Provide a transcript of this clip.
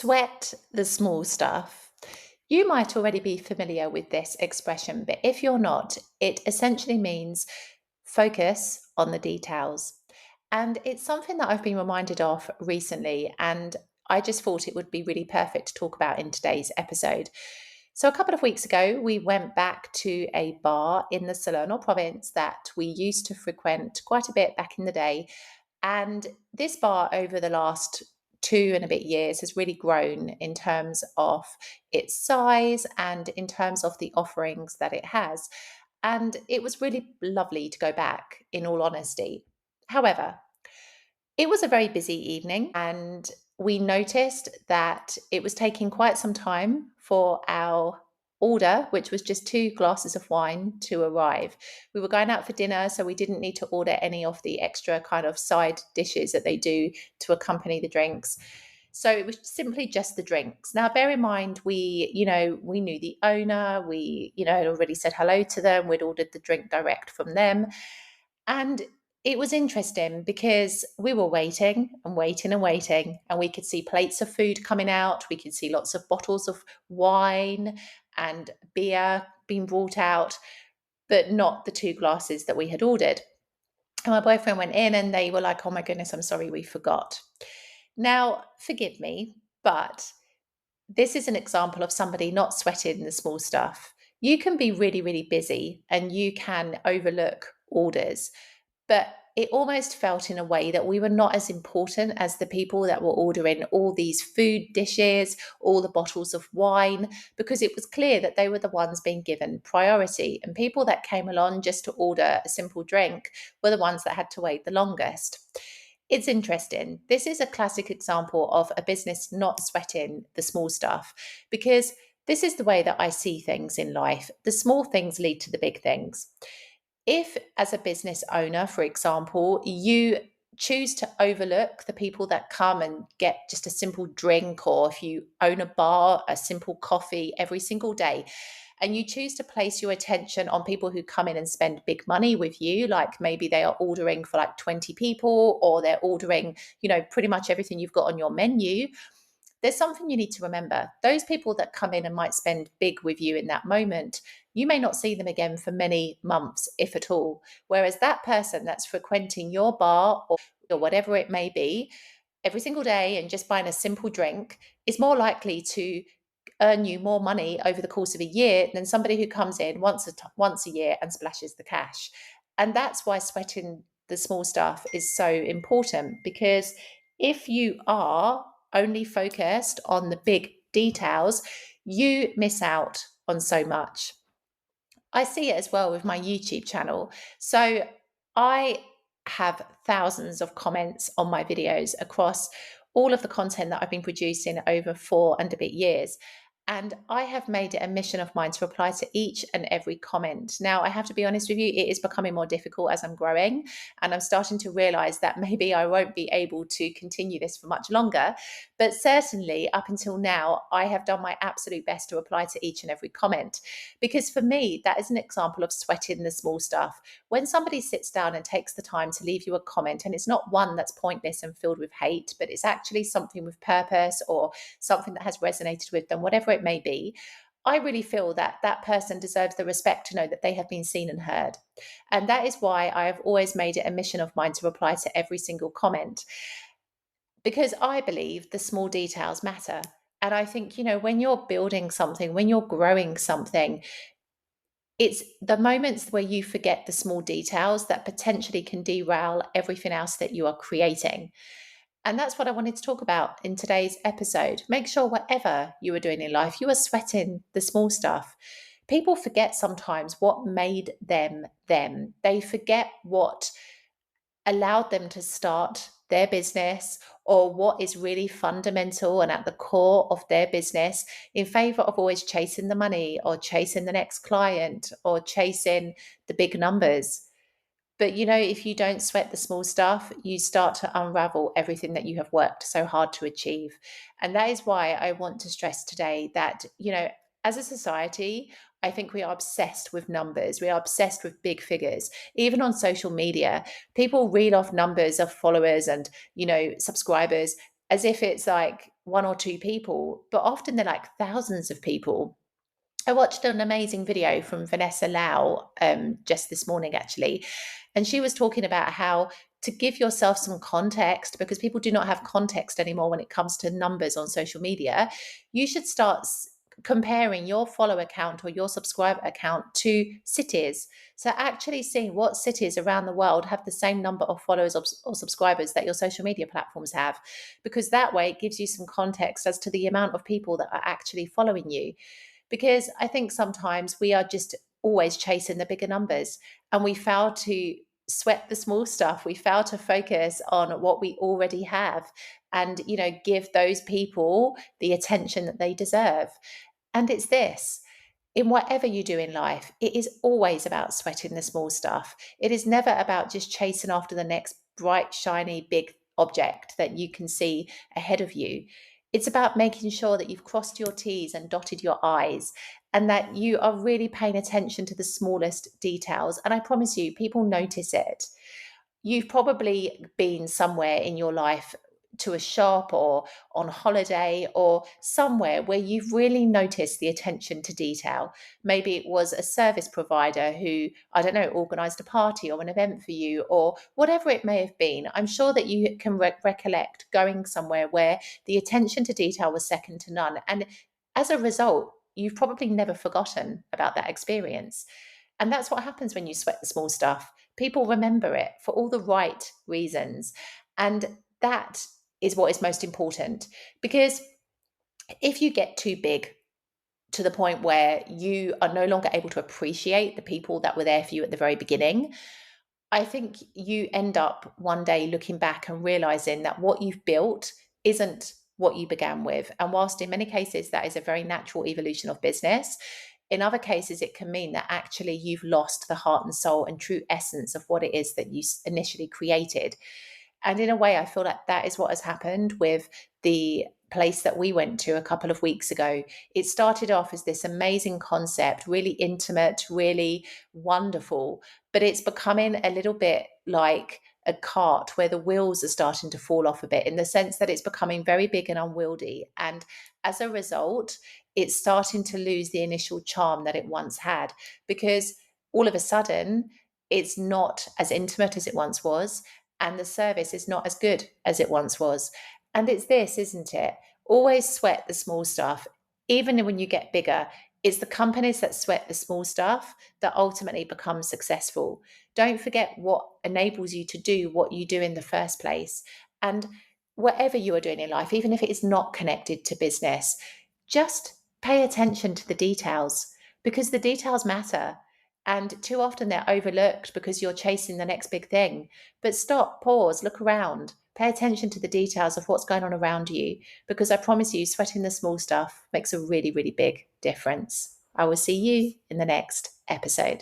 Sweat the small stuff. You might already be familiar with this expression, but if you're not, it essentially means focus on the details. And it's something that I've been reminded of recently, and I just thought it would be really perfect to talk about in today's episode. So, a couple of weeks ago, we went back to a bar in the Salerno province that we used to frequent quite a bit back in the day. And this bar, over the last 2 and a bit years, has really grown in terms of its size and in terms of the offerings that it has. And it was really lovely to go back, in all honesty. However, it was a very busy evening, and we noticed that it was taking quite some time for our order, which was just 2 glasses of wine, to arrive. We were going out for dinner, so we didn't need to order any of the extra kind of side dishes that they do to accompany the drinks. So it was simply just the drinks. Now, bear in mind, we knew the owner. We had already said hello to them. We'd ordered the drink direct from them, and it was interesting because we were waiting and waiting and waiting, and we could see plates of food coming out. We could see lots of bottles of wine and beer being brought out, but not the 2 glasses that we had ordered. And my boyfriend went in and they were like, "Oh my goodness, I'm sorry, we forgot." Now, forgive me, but this is an example of somebody not sweating the small stuff. You can be really, really busy and you can overlook orders, but it almost felt in a way that we were not as important as the people that were ordering all these food dishes, all the bottles of wine, because it was clear that they were the ones being given priority. And people that came along just to order a simple drink were the ones that had to wait the longest. It's interesting. This is a classic example of a business not sweating the small stuff, because this is the way that I see things in life. The small things lead to the big things. If, as a business owner, for example, you choose to overlook the people that come and get just a simple drink, or if you own a bar, a simple coffee every single day, and you choose to place your attention on people who come in and spend big money with you, like maybe they are ordering for like 20 people, or they're ordering, pretty much everything you've got on your menu. There's something you need to remember. Those people that come in and might spend big with you in that moment, you may not see them again for many months, if at all. Whereas that person that's frequenting your bar, or whatever it may be, every single day and just buying a simple drink is more likely to earn you more money over the course of a year than somebody who comes in once a year and splashes the cash. And that's why sweating the small stuff is so important, because if you are only focused on the big details, you miss out on so much. I see it as well with my YouTube channel. So I have thousands of comments on my videos across all of the content that I've been producing over 4 and a bit years. And I have made it a mission of mine to reply to each and every comment. Now, I have to be honest with you, it is becoming more difficult as I'm growing. And I'm starting to realize that maybe I won't be able to continue this for much longer. But certainly, up until now, I have done my absolute best to reply to each and every comment. Because for me, that is an example of sweating the small stuff. When somebody sits down and takes the time to leave you a comment, and it's not one that's pointless and filled with hate, but it's actually something with purpose or something that has resonated with them, whatever it may be, I really feel that that person deserves the respect to know that they have been seen and heard. And that is why I have always made it a mission of mine to reply to every single comment, because I believe the small details matter. And I think, when you're building something, when you're growing something, it's the moments where you forget the small details that potentially can derail everything else that you are creating. And that's what I wanted to talk about in today's episode. Make sure whatever you are doing in life, you are sweating the small stuff. People forget sometimes what made them them. They forget what allowed them to start their business, or what is really fundamental and at the core of their business, in favor of always chasing the money or chasing the next client or chasing the big numbers. But if you don't sweat the small stuff, you start to unravel everything that you have worked so hard to achieve. And that is why I want to stress today that, as a society, I think we are obsessed with numbers. We are obsessed with big figures. Even on social media, people read off numbers of followers and, subscribers as if it's like one or two people, but often they're like thousands of people. I watched an amazing video from Vanessa Lau just this morning, actually. And she was talking about how to give yourself some context, because people do not have context anymore when it comes to numbers on social media. You should start comparing your follower account or your subscriber account to cities. So, actually seeing what cities around the world have the same number of followers or subscribers that your social media platforms have, because that way it gives you some context as to the amount of people that are actually following you. Because I think sometimes we are just always chasing the bigger numbers, and we fail to sweat the small stuff. We fail to focus on what we already have and, give those people the attention that they deserve. And it's this: in whatever you do in life, it is always about sweating the small stuff. It is never about just chasing after the next bright, shiny, big object that you can see ahead of you. It's about making sure that you've crossed your T's and dotted your I's, and that you are really paying attention to the smallest details. And I promise you, people notice it. You've probably been somewhere in your life, to a shop or on holiday or somewhere where you've really noticed the attention to detail. Maybe it was a service provider who, I don't know, organized a party or an event for you, or whatever it may have been. I'm sure that you can recollect going somewhere where the attention to detail was second to none. And as a result, you've probably never forgotten about that experience. And that's what happens when you sweat the small stuff. People remember it for all the right reasons. And that is what is most important. Because if you get too big to the point where you are no longer able to appreciate the people that were there for you at the very beginning, I think you end up one day looking back and realizing that what you've built isn't what you began with. And whilst in many cases that is a very natural evolution of business, in other cases it can mean that actually you've lost the heart and soul and true essence of what it is that you initially created. And in a way, I feel like that is what has happened with the place that we went to a couple of weeks ago. It started off as this amazing concept, really intimate, really wonderful, but it's becoming a little bit like a cart where the wheels are starting to fall off a bit, in the sense that it's becoming very big and unwieldy. And as a result, it's starting to lose the initial charm that it once had, because all of a sudden, it's not as intimate as it once was, and the service is not as good as it once was. And it's this, isn't it? Always sweat the small stuff. Even when you get bigger, it's the companies that sweat the small stuff that ultimately become successful. Don't forget what enables you to do what you do in the first place. And whatever you are doing in life, even if it is not connected to business, just pay attention to the details, because the details matter. And too often they're overlooked because you're chasing the next big thing. But stop, pause, look around, pay attention to the details of what's going on around you, because I promise you, sweating the small stuff makes a really, really big difference. I will see you in the next episode.